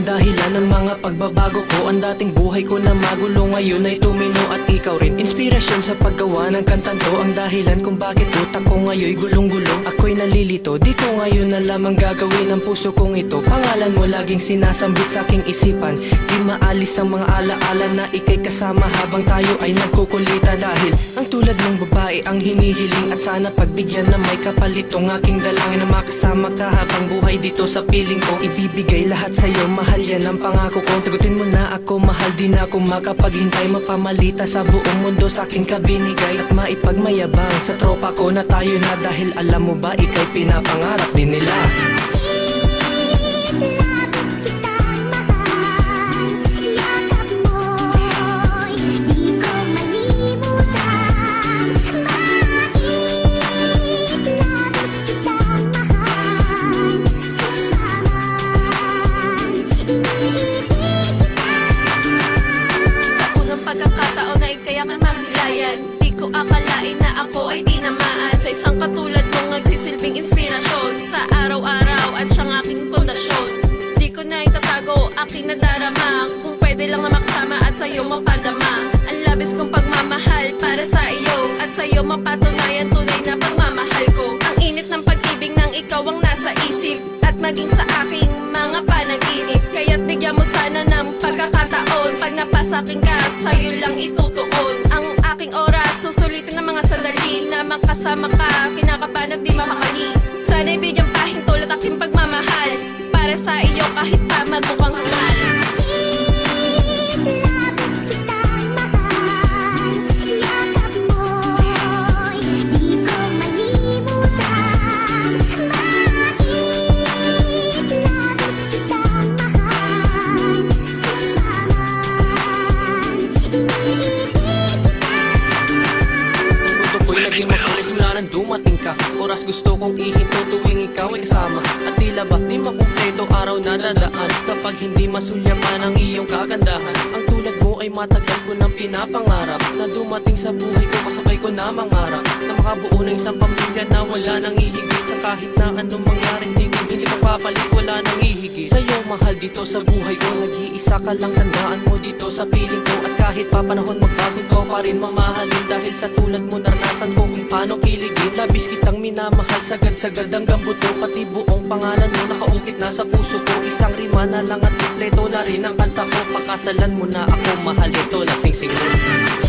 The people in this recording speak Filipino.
dahilan ng mga pagbabago ko. Ang dating buhay ko na magulo ngayon ay tumino at ikaw rin. Inspirasyon sa paggawa ng kantang to, ang dahilan kung bakit utak ko ngayon gulong-gulong. Ako'y nalilito, di ko ngayon na lamang gagawin ang puso kong ito. Pangalan mo laging sinasambit sa aking isipan, di maalis ang mga alaala na ikay kasama habang tayo ay nagkukulitan. Dahil ang tulad ng babae ang hinihiling at sana pagbigyan na may kapalit tong aking dalangin na makasama ka habang buhay dito sa piling ko. Ibibigay lahat sa'yo, mahal yan ang pangako ko. Tagutin mo na ako, mahal din ako makapaghintay. Mapamalita sa buong mundo sa akin ka binigay, at maipagmayabang sa tropa ko na tayo na. Dahil alam mo ba, ikay pinapangarap din nila. Pagkakataon na ikay aking masilayan, di ko akalain na ako ay tinamaan sa isang katulad mong nagsisilbing inspirasyon sa araw-araw at siyang aking pundasyon. Di ko na itatago aking nadarama, kung pwede lang na makasama at sa'yo mapadama. Ang labis kong pagmamahal para sa iyo, at sa'yo mapatunayan tunay na pagmamahal ko. Ang init ng pag-ibig ng ikaw ang nasa isip at maging sa aking mga panaginip. Kaya't bigyan mo sana ng pagkakataon, pag napasakin ka, sa'yo lang itutuon ang aking oras. Susulitin ng mga sandali na makasama ka, kinakabahan at di mamakali. Sana'y bigyan pahintulot aking pagmamahal para sa iyo kahit pa magmukhang hangal. Dumating ka, oras gusto kong ihinto tuwing ikaw ay kasama. At tila ba di makumpleto araw na dadaan kapag hindi masulyapan ang iyong kagandahan. Ang tulad mo ay matagal ko nang pinapangarap, na dumating sa buhay ko kasabay ko na mangarap, na makabuo ng isang pamilya na wala nang ihigit. Sa kahit na anong mangyaring tingin, hindi mapapalit, wala nang ihigit. Sa'yo mahal dito sa buhay ko, nag-iisa ka lang, tandaan mo dito sa piling ko. At kahit pa panahon magbago ko pa rin mamahalin, dahil sa tulad mo naranasan ko kung paano kiligin. Labis kitang minamahal, sagad-sagad hanggang buto, pati buong pangalan mo nakaukit na sa puso ko. Isang rima na lang at kompleto na rin ang kanta ko. Pakasalan mo na ako, mahal ito, lasing-sing mo.